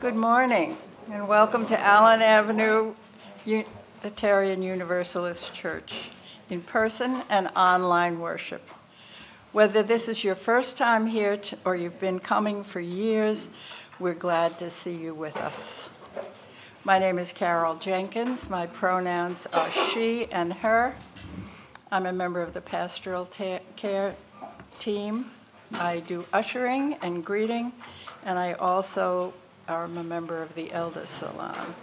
Good morning, and welcome to Allen Avenue Unitarian Universalist Church, in person and online worship. Whether this is your first time here or you've been coming for years, we're glad to see you with us. My name is Carol Jenkins. My pronouns are she and her. I'm a member of the pastoral care team. I do ushering and greeting, and I also am a member of the Elder Salon.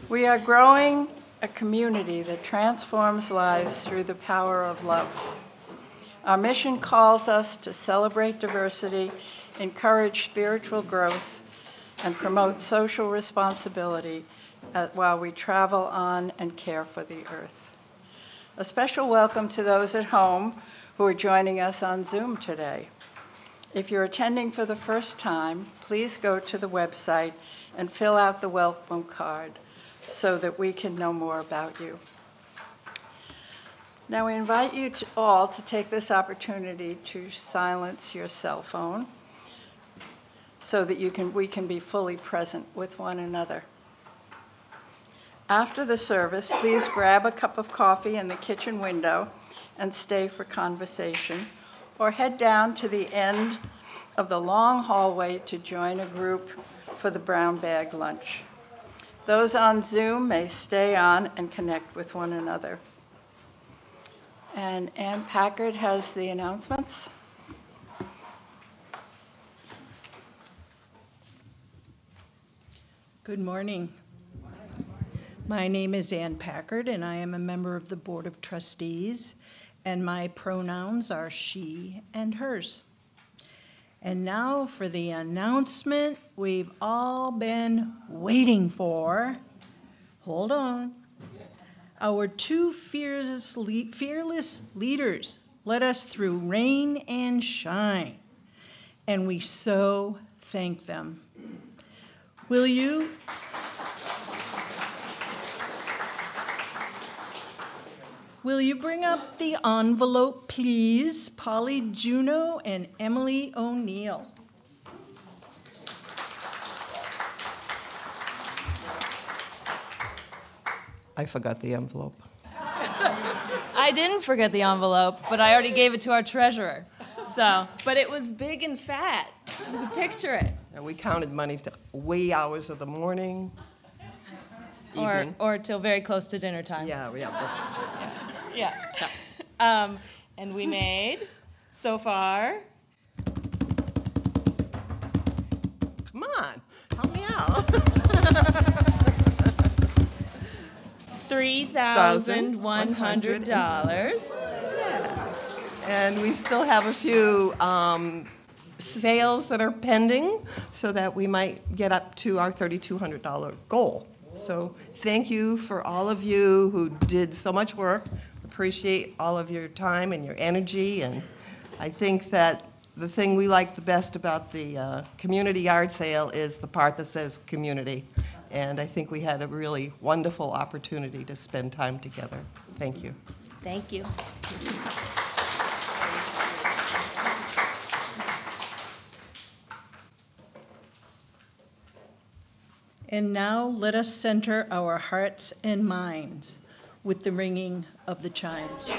We are growing a community that transforms lives through the power of love. Our mission calls us to celebrate diversity, encourage spiritual growth, and promote social responsibility while we travel on and care for the earth. A special welcome to those at home who are joining us on Zoom today. If you're attending for the first time, please go to the website and fill out the welcome card so that we can know more about you. Now, we invite you all to take this opportunity to silence your cell phone so that we can be fully present with one another. After the service, please grab a cup of coffee in the kitchen window and stay for conversation, or head down to the end of the long hallway to join a group for the brown bag lunch. Those on Zoom may stay on and connect with one another. And Ann Packard has the announcements. Good morning. My name is Ann Packard, and I am a member of the Board of Trustees, and my pronouns are she and hers. And now for the announcement we've all been waiting for. Hold on. Our two fearless leaders led us through rain and shine, and we so thank them. Will you bring up the envelope, please? Polly Juno and Emily O'Neill. I forgot the envelope. I didn't forget the envelope, but I already gave it to our treasurer. But it was big and fat. You could picture it. And we counted money to wee hours of the morning, evening. Or till very close to dinner time. Yeah. And we made, so far, Come on, help me out. $3,100. Yeah. And we still have a few sales that are pending so that we might get up to our $3,200 goal. So thank you for all of you who did so much work. Appreciate all of your time and your energy. And I think that the thing we like the best about the community yard sale is the part that says community. And I think we had a really wonderful opportunity to spend time together. Thank you. Thank you. And now let us center our hearts and minds with the ringing of the chimes.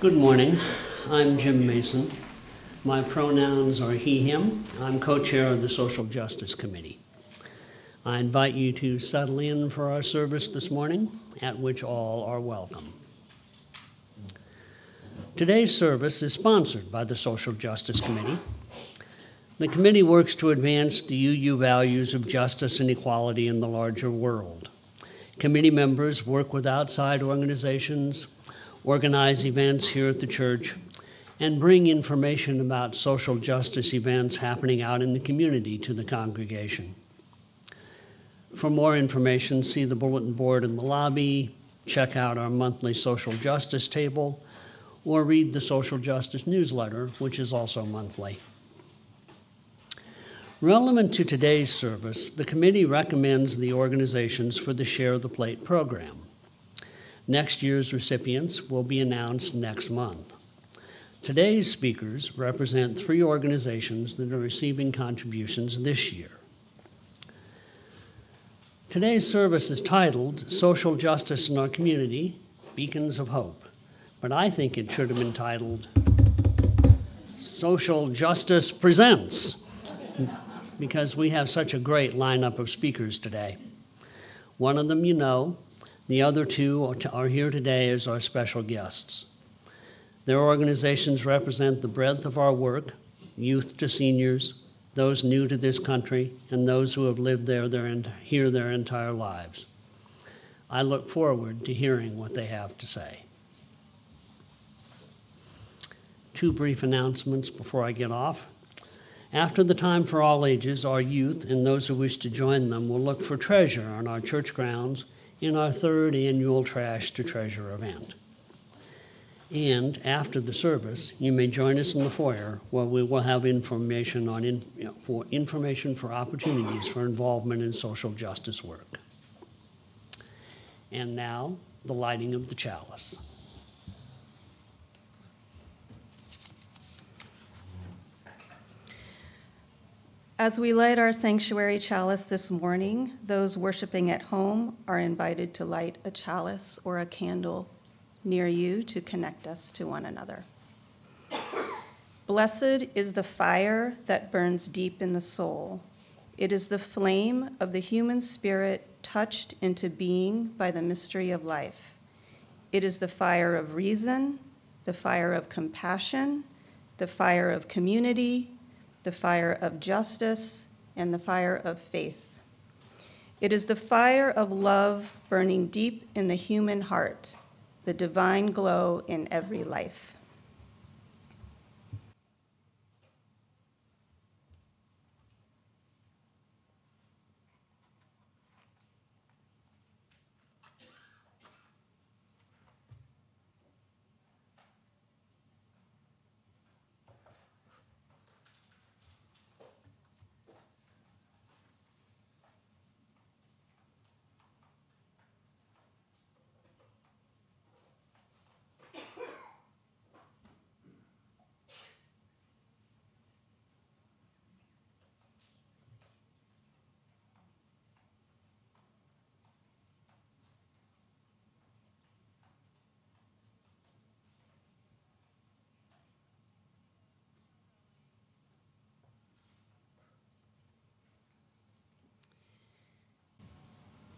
Good morning. I'm Jim Mason. My pronouns are he, him. I'm co-chair of the Social Justice Committee. I invite you to settle in for our service this morning, at which all are welcome. Today's service is sponsored by the Social Justice Committee. The committee works to advance the UU values of justice and equality in the larger world. Committee members work with outside organizations, organize events here at the church, and bring information about social justice events happening out in the community to the congregation. For more information, see the bulletin board in the lobby, check out our monthly social justice table, or read the social justice newsletter, which is also monthly. Relevant to today's service, the committee recommends the organizations for the Share the Plate program. Next year's recipients will be announced next month. Today's speakers represent 3 organizations that are receiving contributions this year. Today's service is titled Social Justice in Our Community, Beacons of Hope, but I think it should have been titled Social Justice Presents, because we have such a great lineup of speakers today. One of them you know. The other 2 are here today as our special guests. Their organizations represent the breadth of our work, youth to seniors, those new to this country, and those who have lived here their entire lives. I look forward to hearing what they have to say. 2 brief announcements before I get off. After the time for all ages, our youth and those who wish to join them will look for treasure on our church grounds in our 3rd annual Trash to Treasure event. And after the service, you may join us in the foyer where we will have information for opportunities for involvement in social justice work. And now, the lighting of the chalice. As we light our sanctuary chalice this morning, those worshiping at home are invited to light a chalice or a candle near you to connect us to one another. Blessed is the fire that burns deep in the soul. It is the flame of the human spirit touched into being by the mystery of life. It is the fire of reason, the fire of compassion, the fire of community, the fire of justice, and the fire of faith. It is the fire of love burning deep in the human heart, the divine glow in every life.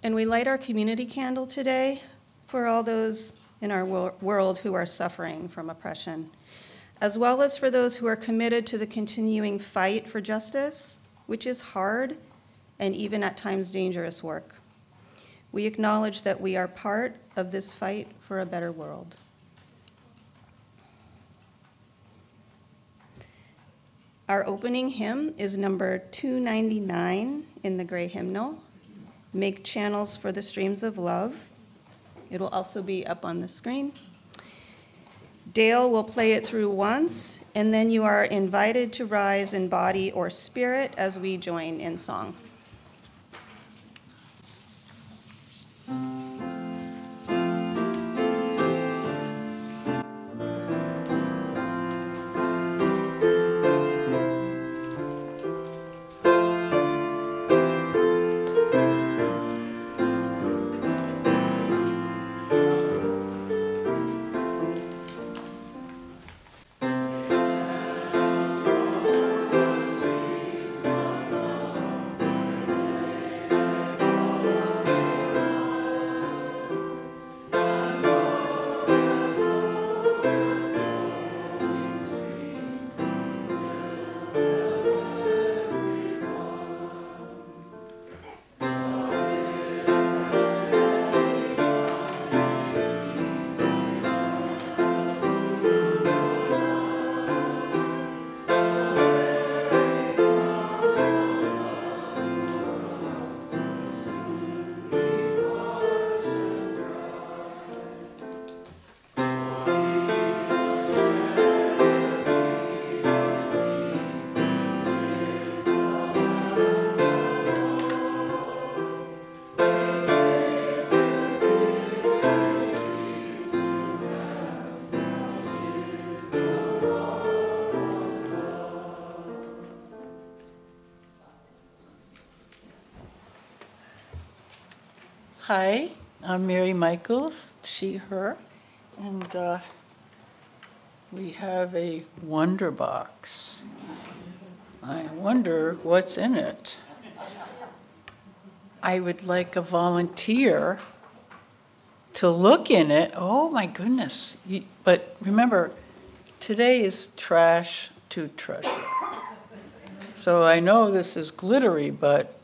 And we light our community candle today for all those in our world who are suffering from oppression, as well as for those who are committed to the continuing fight for justice, which is hard and even at times dangerous work. We acknowledge that we are part of this fight for a better world. Our opening hymn is number 299 in the gray hymnal, Make Channels for the Streams of Love. It will also be up on the screen. Dale will play it through once, and then you are invited to rise in body or spirit as we join in song. Hi, I'm Mary Michaels, she, her, and we have a wonder box. I wonder what's in it. I would like a volunteer to look in it. Oh my goodness. But remember, today is trash to treasure. So I know this is glittery, but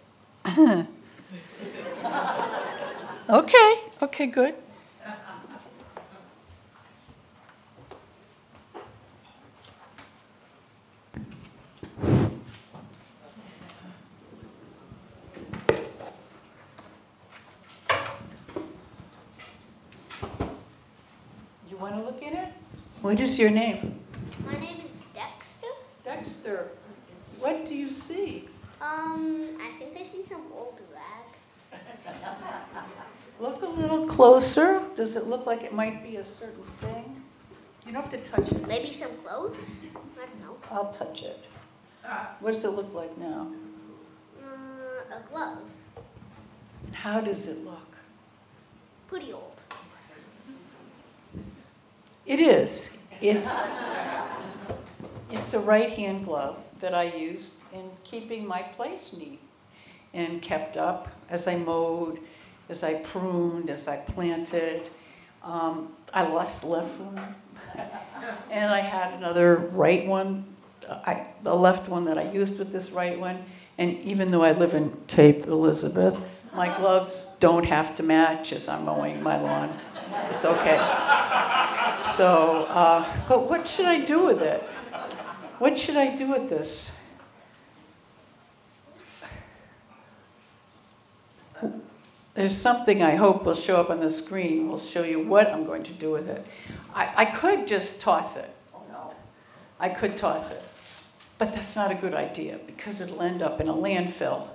okay, good. You want to look in it? What is your name? My name is Dexter. Dexter. What do you see? I think I see some old rags. Look a little closer. Does it look like it might be a certain thing? You don't have to touch it. Maybe some clothes? I don't know. I'll touch it. What does it look like now? A glove. And how does it look? Pretty old. It is. It's a right-hand glove that I used in keeping my place neat and kept up as I mowed, as I pruned, as I planted. I lost the left one, and I had another right one, the left one that I used with this right one. And even though I live in Cape Elizabeth, my gloves don't have to match as I'm mowing my lawn. It's okay. So, but what should I do with it? What should I do with this? There's something I hope will show up on the screen. We'll show you what I'm going to do with it. I could just toss it. Oh no. I could toss it. But that's not a good idea because it'll end up in a landfill.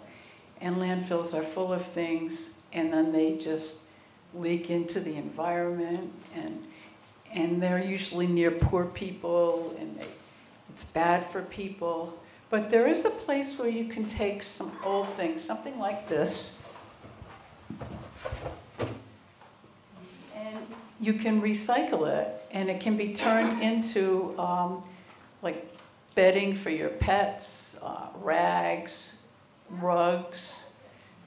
And landfills are full of things, and then they just leak into the environment, and they're usually near poor people, and it's bad for people. But there is a place where you can take some old things, something like this, and you can recycle it, and it can be turned into like bedding for your pets, rags, rugs.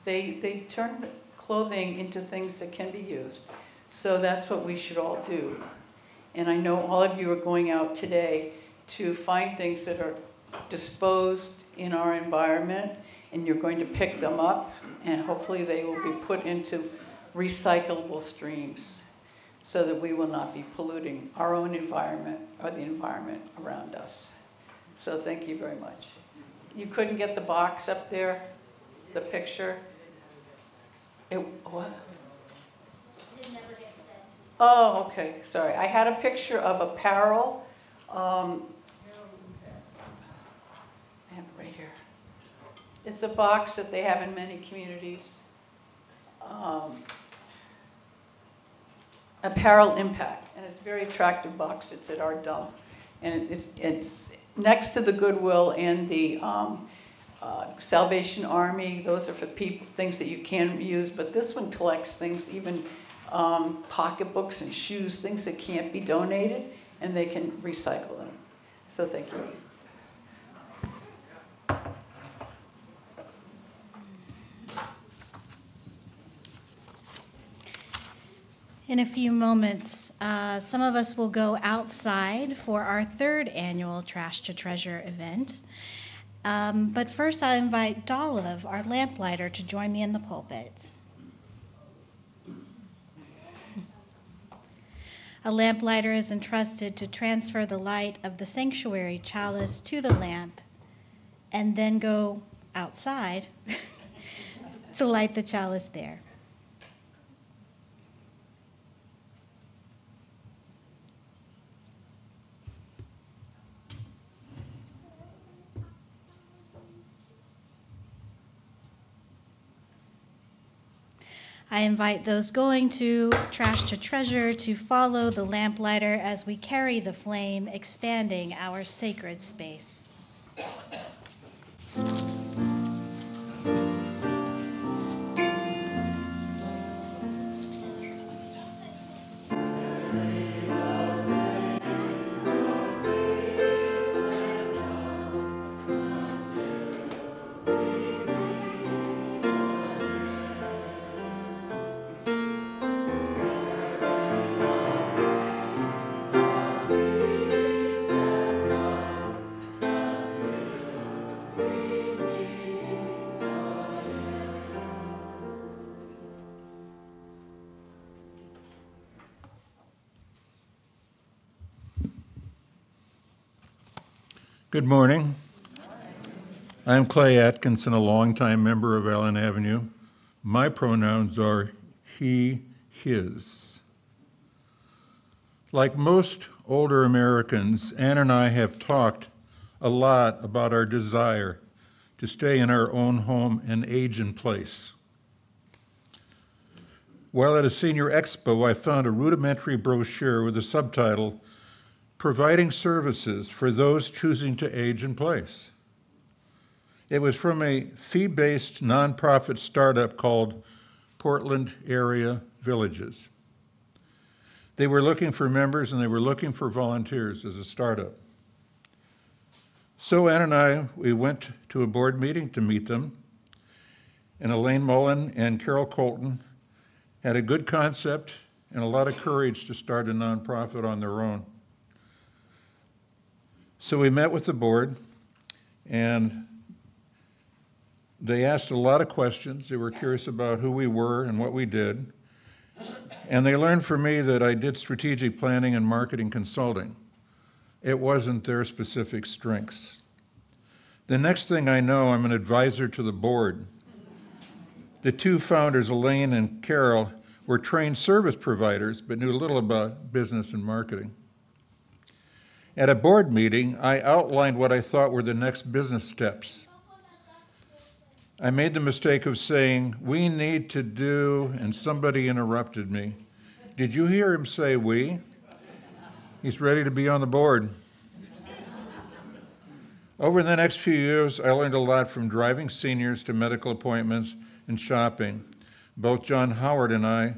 They turn clothing into things that can be used. So that's what we should all do. And I know all of you are going out today to find things that are disposed in our environment, and you're going to pick them up, and hopefully they will be put into recyclable streams so that we will not be polluting our own environment or the environment around us. So thank you very much. You couldn't get the box up there, the picture? What? It never gets sent. Oh, okay, sorry. I had a picture of apparel. I have it right here. It's a box that they have in many communities. Apparel Impact, and it's a very attractive box. It's at our dump, and it's next to the Goodwill and the Salvation Army. Those are for things that you can use, but this one collects things, even pocketbooks and shoes, things that can't be donated, and they can recycle them. So thank you. In a few moments, some of us will go outside for our third annual Trash to Treasure event. But first, I'll invite Dolive, our lamplighter, to join me in the pulpit. A lamplighter is entrusted to transfer the light of the sanctuary chalice to the lamp and then go outside to light the chalice there. I invite those going to Trash to Treasure to follow the lamplighter as we carry the flame, expanding our sacred space. Good morning. I'm Clay Atkinson, a longtime member of Allen Avenue. My pronouns are he, his. Like most older Americans, Ann and I have talked a lot about our desire to stay in our own home and age in place. While at a senior expo, I found a rudimentary brochure with a subtitle, Providing Services for Those Choosing to Age in Place. It was from a fee-based nonprofit startup called Portland Area Villages. They were looking for members and they were looking for volunteers as a startup. So Ann and I, we went to a board meeting to meet them, and Elaine Mullen and Carol Colton had a good concept and a lot of courage to start a nonprofit on their own. So we met with the board, and they asked a lot of questions. They were curious about who we were and what we did. And they learned from me that I did strategic planning and marketing consulting. It wasn't their specific strengths. The next thing I know, I'm an advisor to the board. The two founders, Elaine and Carol, were trained service providers, but knew little about business and marketing. At a board meeting, I outlined what I thought were the next business steps. I made the mistake of saying, we need to do, and somebody interrupted me. Did you hear him say we? He's ready to be on the board. Over the next few years, I learned a lot from driving seniors to medical appointments and shopping. Both John Howard and I,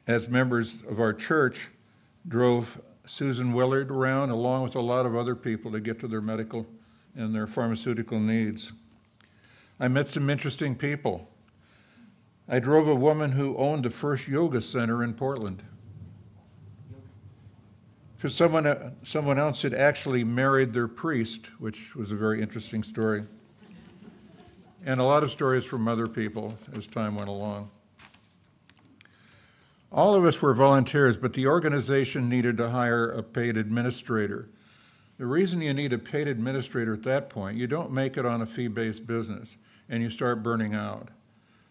as members of our church, drove Susan Willard around along with a lot of other people to get to their medical and their pharmaceutical needs. I met some interesting people. I drove a woman who owned the first yoga center in Portland. For someone else had actually married their priest, which was a very interesting story. And a lot of stories from other people as time went along. All of us were volunteers, but the organization needed to hire a paid administrator. The reason you need a paid administrator at that point, you don't make it on a fee-based business, and you start burning out.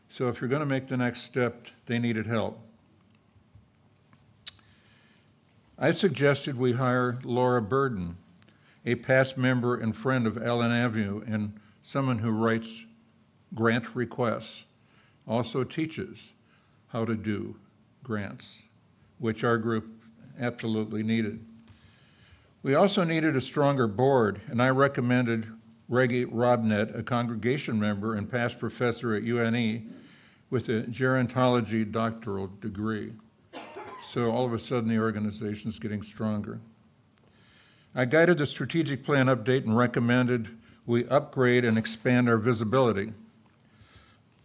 So if you're going to make the next step, they needed help. I suggested we hire Laura Burden, a past member and friend of Allen Avenue and someone who writes grant requests, also teaches how to do grants, which our group absolutely needed. We also needed a stronger board, and I recommended Reggie Robnett, a congregation member and past professor at UNE with a gerontology doctoral degree. So all of a sudden the organization's getting stronger. I guided the strategic plan update and recommended we upgrade and expand our visibility.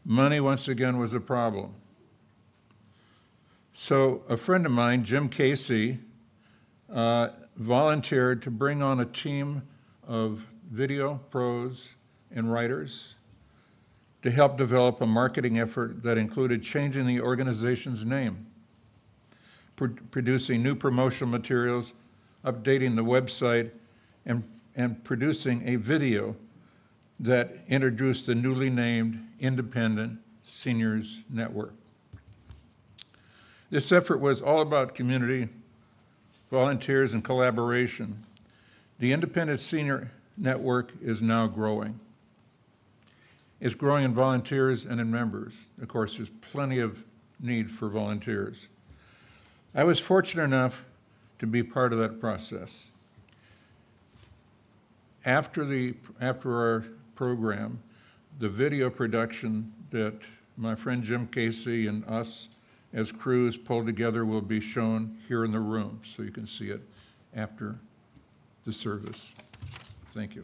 Money, once again, was a problem. So a friend of mine, Jim Casey, volunteered to bring on a team of video pros and writers to help develop a marketing effort that included changing the organization's name, producing new promotional materials, updating the website, and producing a video that introduced the newly named Independent Seniors Network. This effort was all about community, volunteers, and collaboration. The Independent Senior Network is now growing. It's growing in volunteers and in members. Of course, there's plenty of need for volunteers. I was fortunate enough to be part of that process. After our program, the video production that my friend Jim Casey and us as crews pulled together will be shown here in the room, so you can see it after the service. Thank you.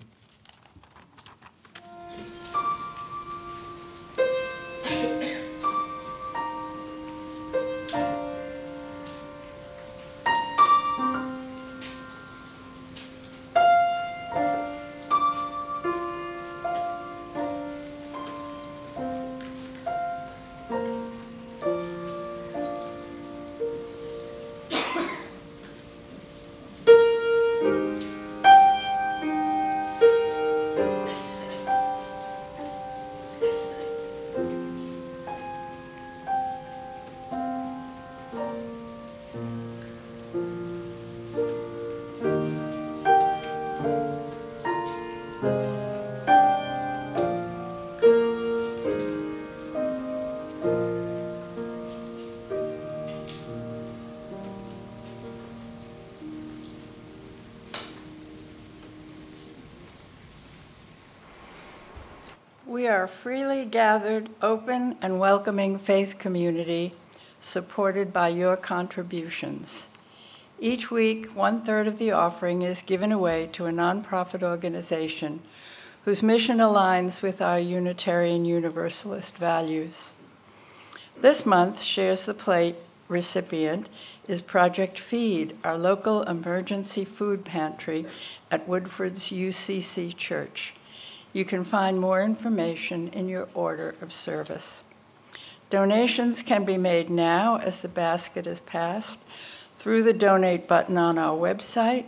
We are a freely gathered, open, and welcoming faith community supported by your contributions. Each week, 1/3 of the offering is given away to a nonprofit organization whose mission aligns with our Unitarian Universalist values. This month, Shares the Plate recipient is Project Feed, our local emergency food pantry at Woodford's UCC Church. You can find more information in your order of service. Donations can be made now as the basket is passed through the donate button on our website,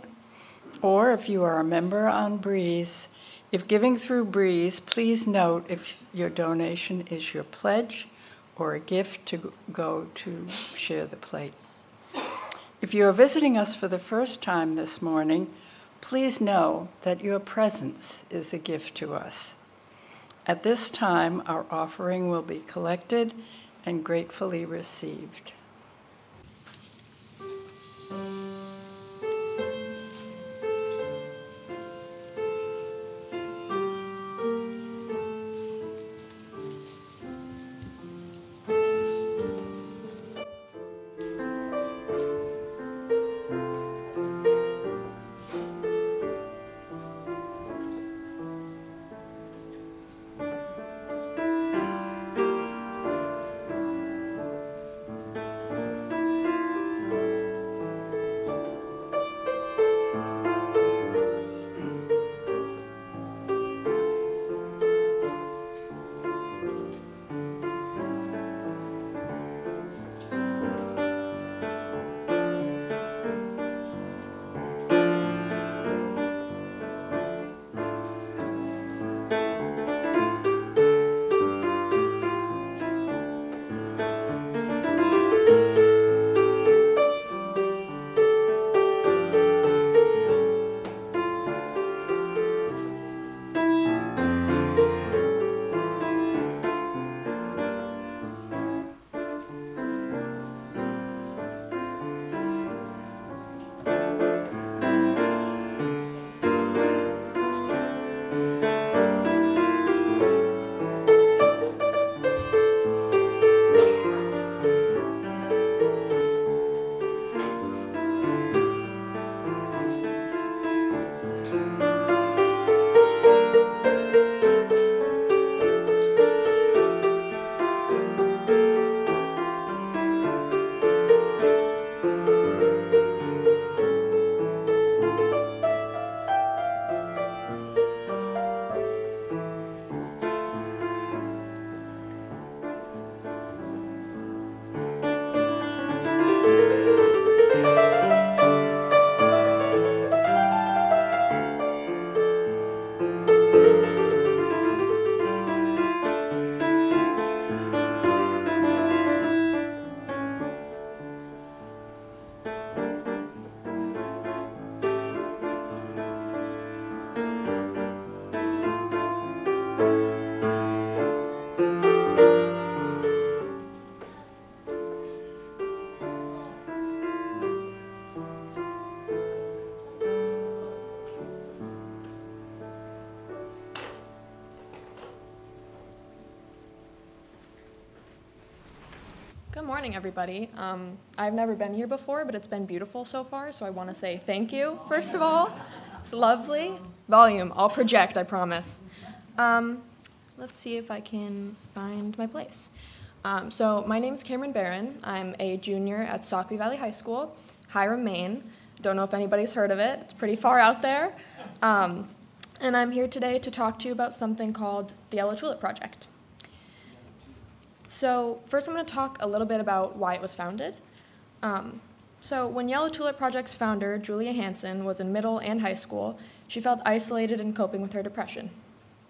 or if you are a member on Breeze, if giving through Breeze, please note if your donation is your pledge or a gift to go to Share the Plate. If you are visiting us for the first time this morning, please know that your presence is a gift to us. At this time, our offering will be collected and gratefully received. Good morning, everybody. I've never been here before, but it's been beautiful so far, so I want to say thank you, first of all. It's lovely. Volume, I'll project, I promise. Let's see if I can find my place. So my name is Cameron Barron. I'm a junior at Saukville Valley High School, Hiram, Maine. Don't know if anybody's heard of it. It's pretty far out there. And I'm here today to talk to you about something called the Yellow Tulip Project. So first I'm going to talk a little bit about why it was founded. So when Yellow Tulip Project's founder, Julia Hansen, was in middle and high school, she felt isolated in coping with her depression.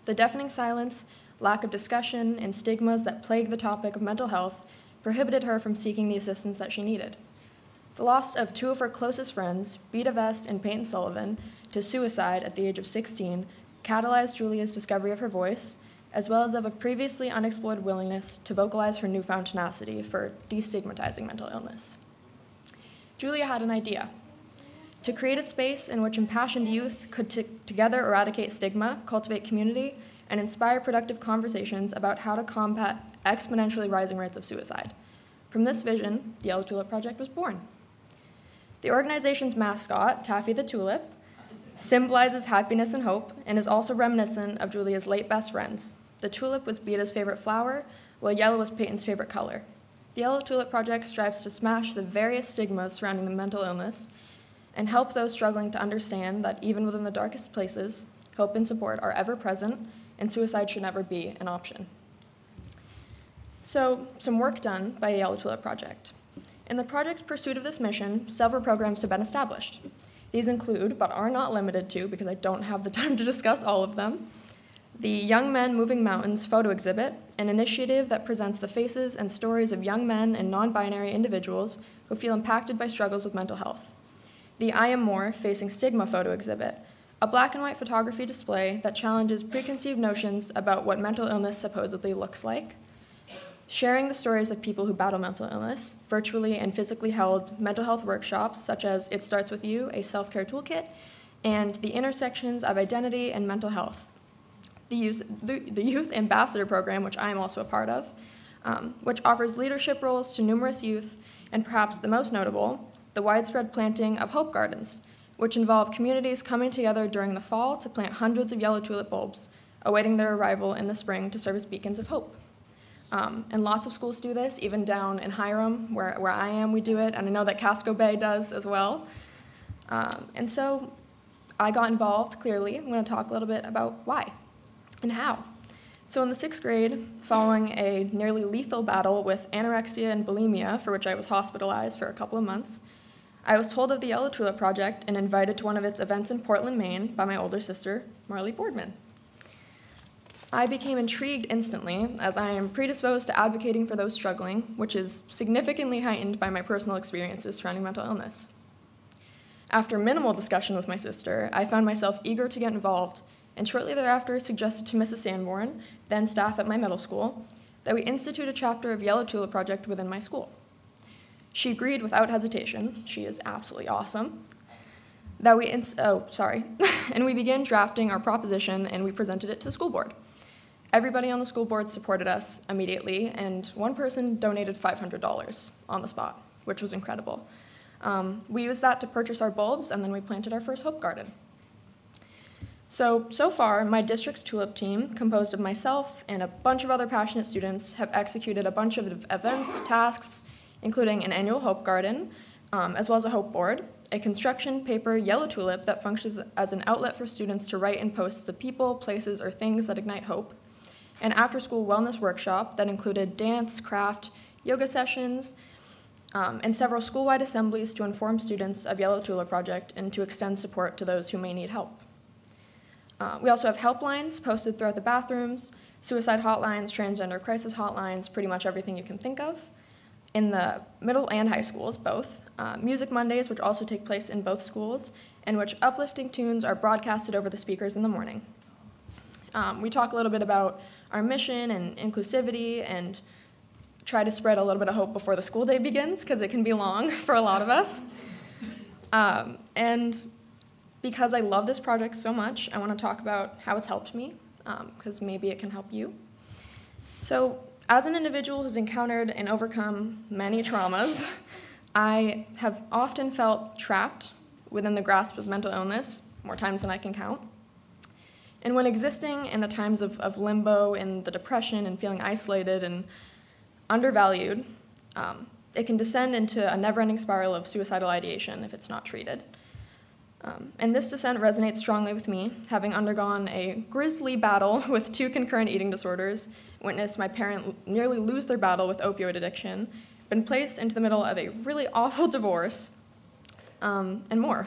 The deafening silence, lack of discussion, and stigmas that plague the topic of mental health prohibited her from seeking the assistance that she needed. The loss of two of her closest friends, Beta Vest and Peyton Sullivan, to suicide at the age of 16 catalyzed Julia's discovery of her voice, as well as of a previously unexplored willingness to vocalize her newfound tenacity for destigmatizing mental illness. Julia had an idea: to create a space in which impassioned youth could together eradicate stigma, cultivate community, and inspire productive conversations about how to combat exponentially rising rates of suicide. From this vision, the Yellow Tulip Project was born. The organization's mascot, Taffy the Tulip, symbolizes happiness and hope and is also reminiscent of Julia's late best friends. The tulip was Beata's favorite flower, while yellow was Peyton's favorite color. The Yellow Tulip Project strives to smash the various stigmas surrounding the mental illness and help those struggling to understand that even within the darkest places, hope and support are ever present, and suicide should never be an option. So, some work done by the Yellow Tulip Project. In the project's pursuit of this mission, several programs have been established. These include, but are not limited to, because I don't have the time to discuss all of them, the Young Men Moving Mountains photo exhibit, an initiative that presents the faces and stories of young men and non-binary individuals who feel impacted by struggles with mental health. The I Am More Facing Stigma photo exhibit, a black and white photography display that challenges preconceived notions about what mental illness supposedly looks like. Sharing the stories of people who battle mental illness, virtually and physically held mental health workshops such as It Starts With You, a self-care toolkit, and the intersections of identity and mental health. The Youth Ambassador Program, which I am also a part of, which offers leadership roles to numerous youth, and perhaps the most notable, the widespread planting of hope gardens, which involve communities coming together during the fall to plant hundreds of yellow tulip bulbs, awaiting their arrival in the spring to serve as beacons of hope. And lots of schools do this, even down in Hiram, where I am, we do it, and I know that Casco Bay does as well. And so I got involved, clearly. I'm going to talk a little bit about why and how. So in the 6th grade, following a nearly lethal battle with anorexia and bulimia, for which I was hospitalized for a couple of months, I was told of the Yellow Tulip Project and invited to one of its events in Portland, Maine by my older sister, Marley Boardman. I became intrigued instantly, as I am predisposed to advocating for those struggling, which is significantly heightened by my personal experiences surrounding mental illness. After minimal discussion with my sister, I found myself eager to get involved, and shortly thereafter suggested to Mrs. Sanborn, then staff at my middle school, that we institute a chapter of Yellow Tulip Project within my school. She agreed without hesitation. She is absolutely awesome. And we began drafting our proposition, and we presented it to the school board. Everybody on the school board supported us immediately, and one person donated $500 on the spot, which was incredible. We used that to purchase our bulbs, and then we planted our first hope garden. So far, my district's tulip team, composed of myself and a bunch of other passionate students, have executed a bunch of events, tasks, including an annual hope garden, as well as a hope board, a construction paper yellow tulip that functions as an outlet for students to write and post the people, places, or things that ignite hope, an after-school wellness workshop that included dance, craft, yoga sessions, and several school-wide assemblies to inform students of Yellow Tulip Project and to extend support to those who may need help. We also have helplines posted throughout the bathrooms, suicide hotlines, transgender crisis hotlines, pretty much everything you can think of. In the middle and high schools, both. Music Mondays, which also take place in both schools, in which uplifting tunes are broadcasted over the speakers in the morning. We talk a little bit about our mission and inclusivity and try to spread a little bit of hope before the school day begins, because it can be long for a lot of us. And because I love this project so much, I want to talk about how it's helped me, because maybe it can help you. So, as an individual who's encountered and overcome many traumas, I have often felt trapped within the grasp of mental illness, more times than I can count. And when existing in the times of limbo and the depression and feeling isolated and undervalued, it can descend into a never-ending spiral of suicidal ideation if it's not treated. And this descent resonates strongly with me, having undergone a grisly battle with 2 concurrent eating disorders, witnessed my parent nearly lose their battle with opioid addiction, been placed into the middle of a really awful divorce, and more.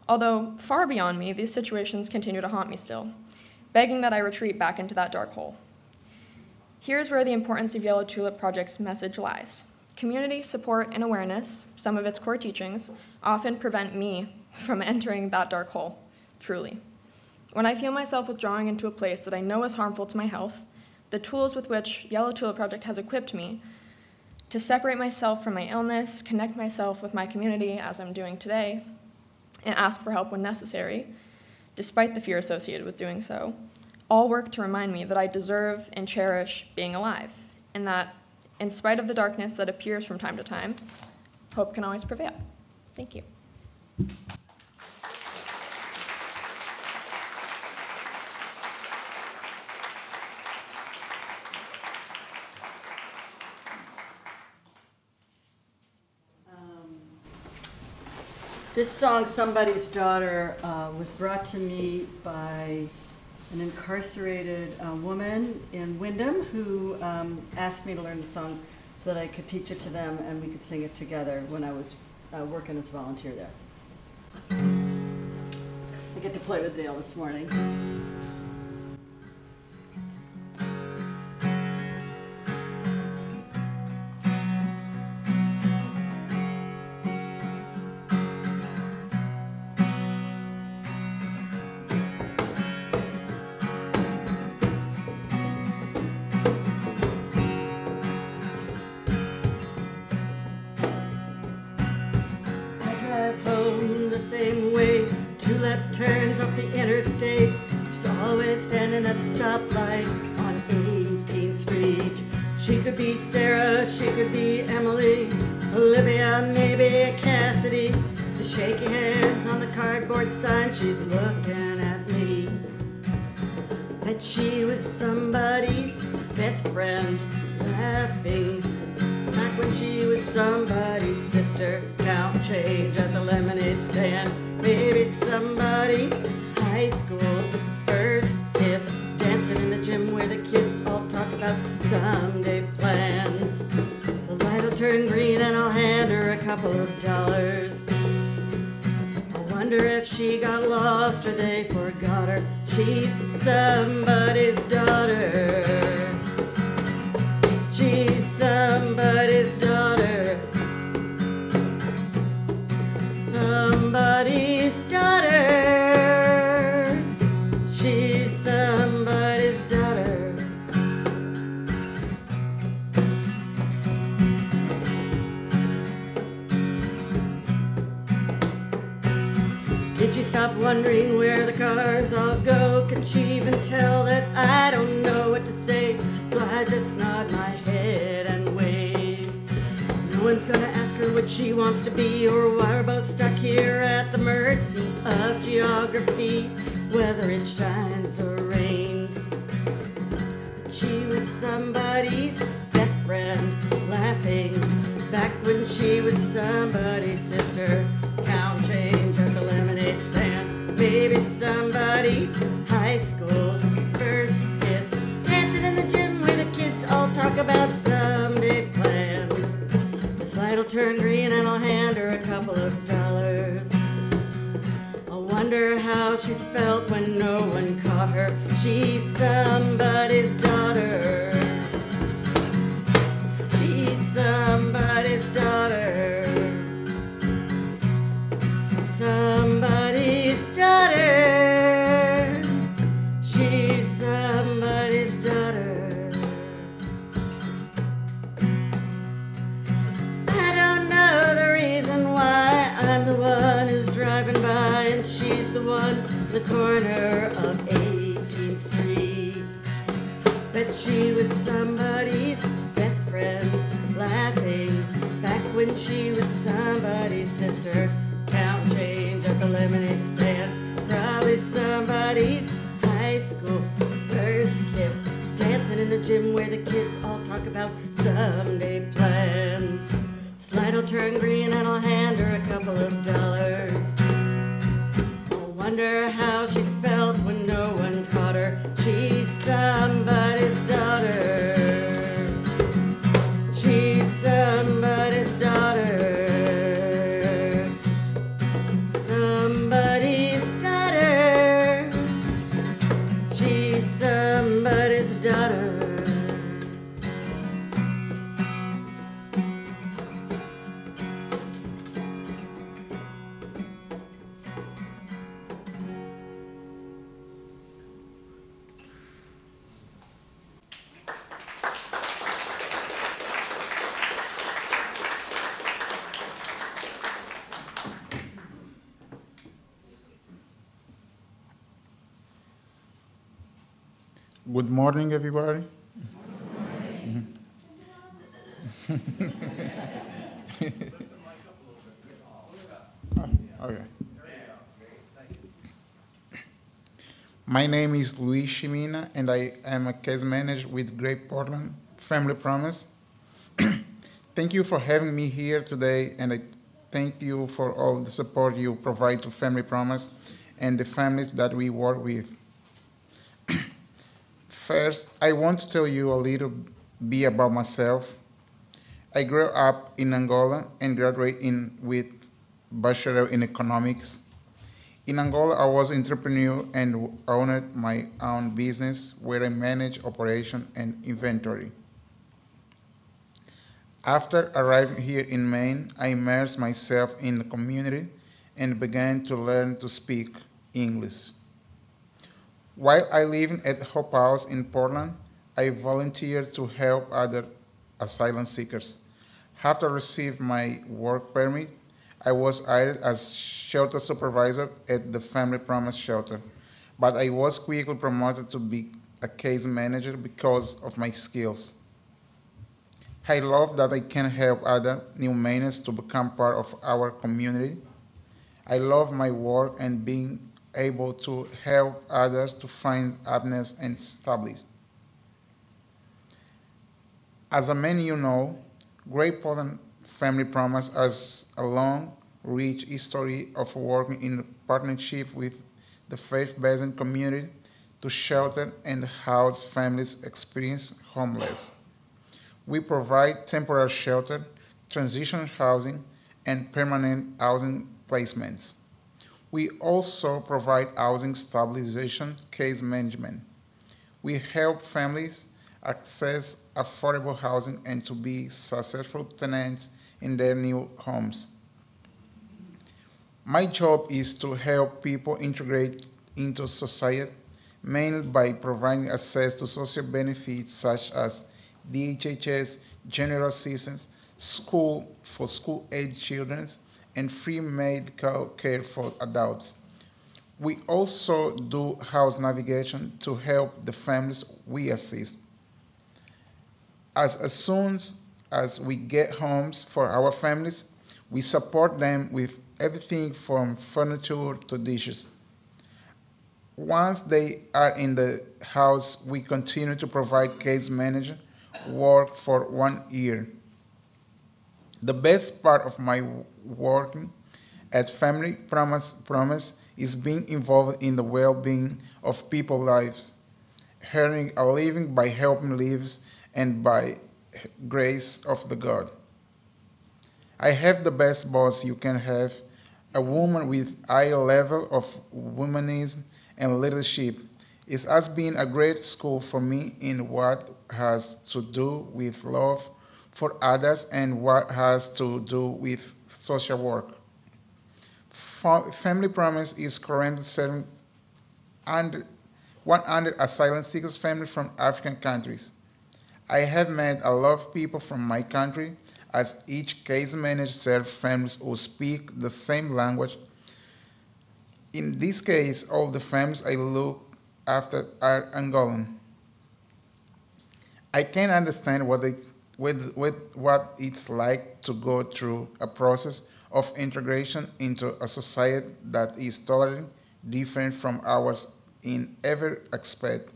Although far beyond me, these situations continue to haunt me still, begging that I retreat back into that dark hole. Here's where the importance of Yellow Tulip Project's message lies. Community, support, and awareness, some of its core teachings, often prevent me from entering that dark hole, truly. When I feel myself withdrawing into a place that I know is harmful to my health, the tools with which Yellow Tulip Project has equipped me to separate myself from my illness, connect myself with my community as I'm doing today, and ask for help when necessary, despite the fear associated with doing so, all work to remind me that I deserve and cherish being alive, and that in spite of the darkness that appears from time to time, hope can always prevail. Thank you. This song, Somebody's Daughter, was brought to me by an incarcerated woman in Wyndham who asked me to learn the song so that I could teach it to them and we could sing it together when I was working as a volunteer there. I get to play with Dale this morning. Turns up the interstate. She's always standing at the stoplight on 18th Street. She could be Sarah, she could be Emily, Olivia, maybe Cassidy. The shaky hands on the cardboard sign, she's looking at me. Bet she was somebody's best friend, laughing back when she was somebody's sister. Count change at the lemonade stand. Maybe somebody's high school first kiss, dancing in the gym where the kids all talk about someday plans. The light will turn green and I'll hand her a couple of dollars. I wonder if she got lost or they forgot her. She's somebody's daughter. She's somebody's daughter. Somebody's daughter. She's somebody's daughter. Did she stop wondering where the cars all go? Can she even tell that I don't know what to say? So I just nod my head and wave. No one's gonna ask her what she wants to be or why we're both stuck here at the mercy of geography, whether it shines or rains. But she was somebody's best friend, laughing back when she was somebody's sister. Count change at the lemonade stand. Maybe somebody's high school first kiss, dancing in the gym where the kids all talk about someday plans. Light'll turn green and I'll hand her a couple of dollars. I wonder how she felt when no one caught her. She's somebody's daughter. She's somebody's daughter. Somebody's daughter. She's somebody's daughter. The one who's driving by and she's the one in the corner of 18th Street. Bet she was somebody's best friend, laughing back when she was somebody's sister. Count change at the lemonade stand. Probably somebody's high school first kiss, dancing in the gym where the kids all talk about someday plans. Light'll turn green and I'll hand her a couple of dollars. I wonder how she felt when no one caught her. She's somebody's daughter. She's somebody's daughter. Somebody's daughter. She's somebody's daughter. Good morning, everybody. Okay. My name is Luis Chimina, and I am a case manager with Great Portland Family Promise. Thank you for having me here today, and I thank you for all the support you provide to Family Promise and the families that we work with. First, I want to tell you a little bit about myself. I grew up in Angola and graduated with Bachelor in Economics. In Angola, I was an entrepreneur and owned my own business where I managed operation and inventory. After arriving here in Maine, I immersed myself in the community and began to learn to speak English. While I lived at Hope House in Portland, I volunteered to help other asylum seekers. After receiving my work permit, I was hired as shelter supervisor at the Family Promise Shelter, but I was quickly promoted to be a case manager because of my skills. I love that I can help other new Mainers to become part of our community. I love my work and being able to help others to find happiness and stability. As many of you know, Great Portland Family Promise has a long, rich history of working in partnership with the faith-based community to shelter and house families experiencing homeless. We provide temporary shelter, transitional housing, and permanent housing placements. We also provide housing stabilization case management. We help families access affordable housing and to be successful tenants in their new homes. My job is to help people integrate into society, mainly by providing access to social benefits such as DHHS, general assistance, school for school-age children, and free medical care for adults. We also do house navigation to help the families we assist. As soon as we get homes for our families, we support them with everything from furniture to dishes. Once they are in the house, we continue to provide case management work for 1 year. The best part of my working at Family Promise is being involved in the well-being of people's lives, earning a living by helping lives and by grace of the God. I have the best boss you can have, a woman with high level of womanism and leadership. It has been a great school for me in what has to do with love for others and what has to do with social work. Family Promise is currently serving 100 asylum seekers families from African countries. I have met a lot of people from my country as each case manager serves families who speak the same language. In this case, all the families I look after are Angolan. I can understand what it's like to go through a process of integration into a society that is totally different from ours in every aspect,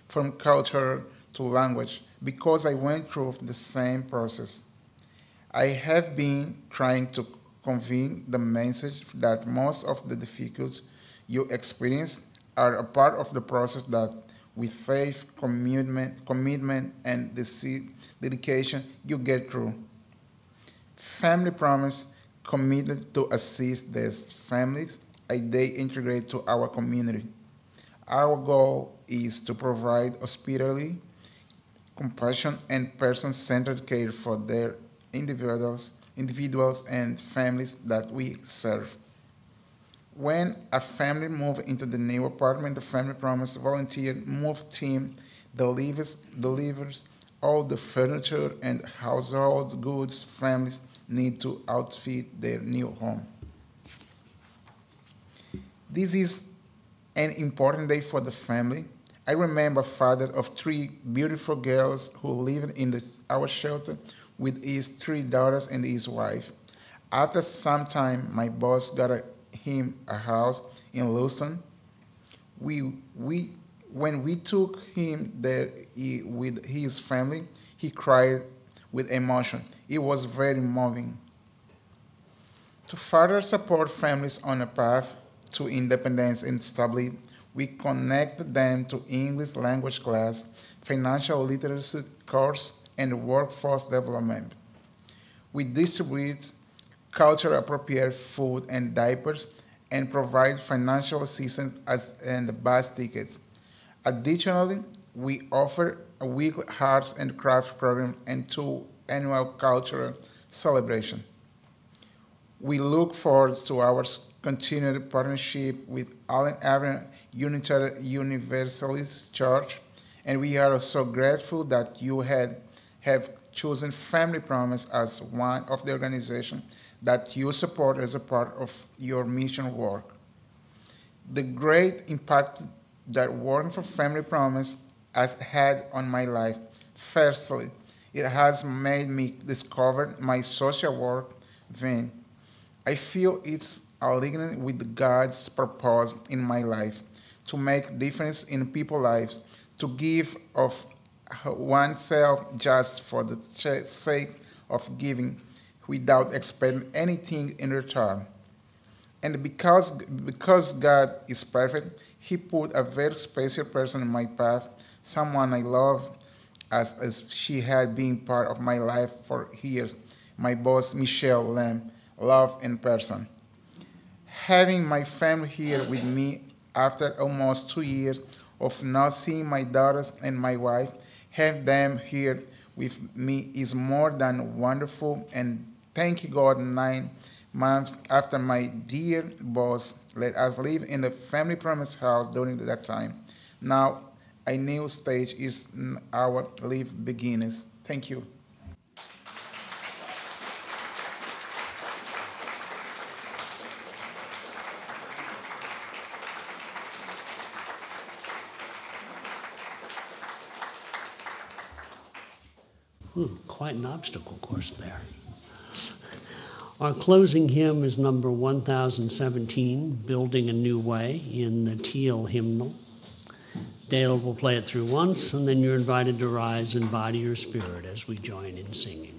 from culture to language, because I went through the same process. I have been trying to convey the message that most of the difficulties you experience are a part of the process that with faith, commitment, and dedication you get through. Family Promise committed to assist these families as they integrate to our community. Our goal is to provide hospitality, compassion, and person-centered care for their individuals and families that we serve. When a family moves into the new apartment, the Family Promise volunteer move team delivers all the furniture and household goods families need to outfit their new home. This is an important day for the family. I remember father of 3 beautiful girls who lived in our shelter with his 3 daughters and his wife. After some time, my boss got him a house in Lawson. When we took him there with his family, he cried with emotion. It was very moving. To further support families on a path to independence and stability, we connect them to English language class, financial literacy course, and workforce development. We distribute culture appropriate food and diapers and provide financial assistance and bus tickets. Additionally, we offer a weekly arts and crafts program and 2 annual cultural celebrations. We look forward to our continued partnership with Allen Avenue Unitarian Universalist Church, and we are so grateful that you have chosen Family Promise as one of the organizations that you support as a part of your mission work. The great impact that working for Family Promise has had on my life. Firstly, it has made me discover my social work vein. I feel it's aligned with God's purpose in my life to make difference in people's lives, to give of oneself just for the sake of giving without expecting anything in return. And because God is perfect, He put a very special person in my path, someone I love as she had been part of my life for years, my boss, Michelle Lamb, love in person. Having my family here with me after almost 2 years of not seeing my daughters and my wife, have them here with me is more than wonderful, and thank God 9 months after my dear boss let us live in the Family Promise house during that time. Now a new stage is our life begins. Thank you. Quite an obstacle course there. Our closing hymn is number 1017, Building a New Way, in the teal hymnal. Dale will play it through once, and then you're invited to rise in body or spirit as we join in singing.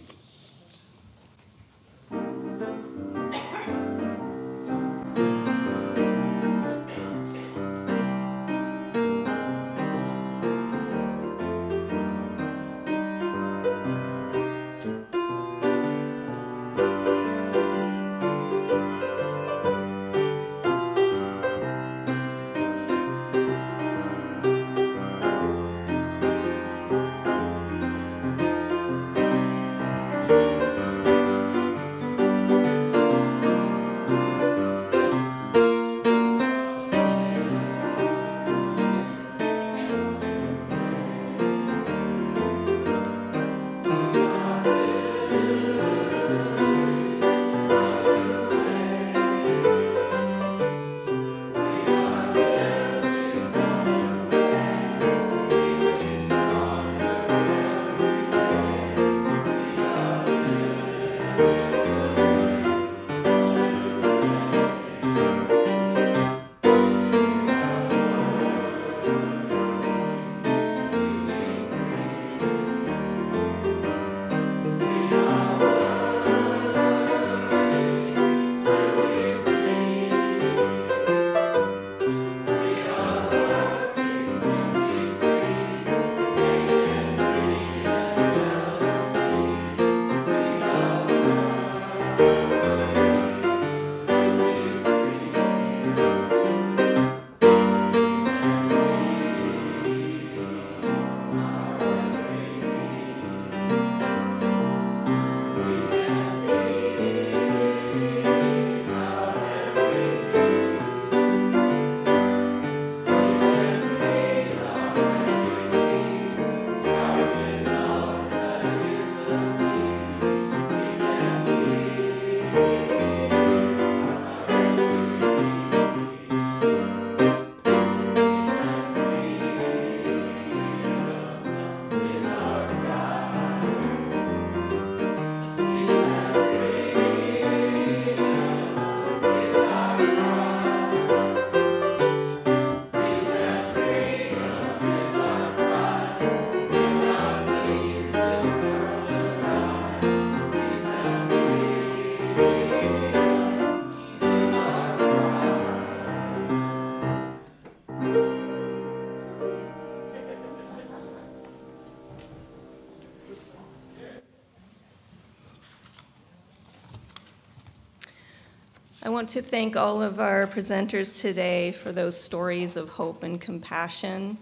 I want to thank all of our presenters today for those stories of hope and compassion.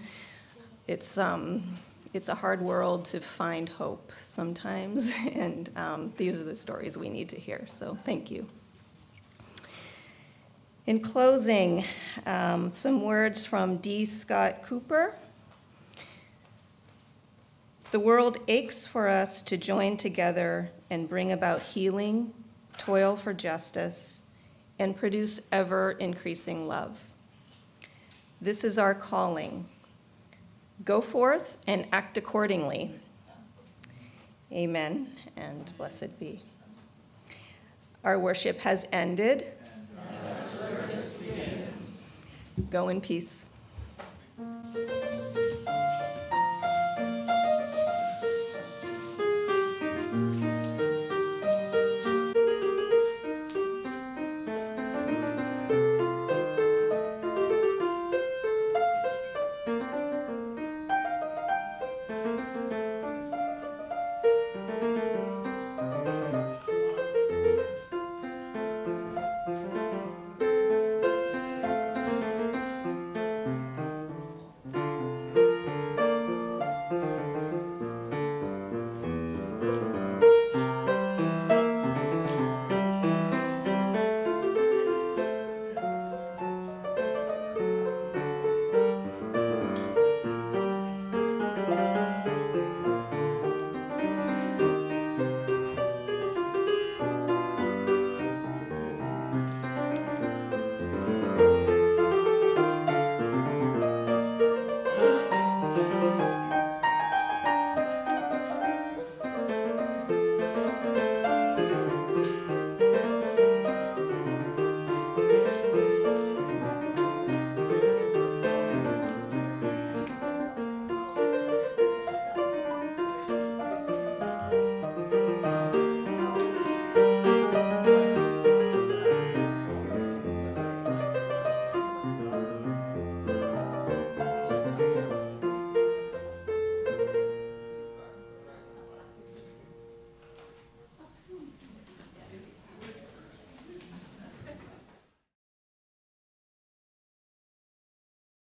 It's a hard world to find hope sometimes, and these are the stories we need to hear, so thank you. In closing, some words from D. Scott Cooper. The world aches for us to join together and bring about healing, toil for justice, and produce ever-increasing love. This is our calling. Go forth and act accordingly. Amen, and blessed be. Our worship has ended. Go in peace.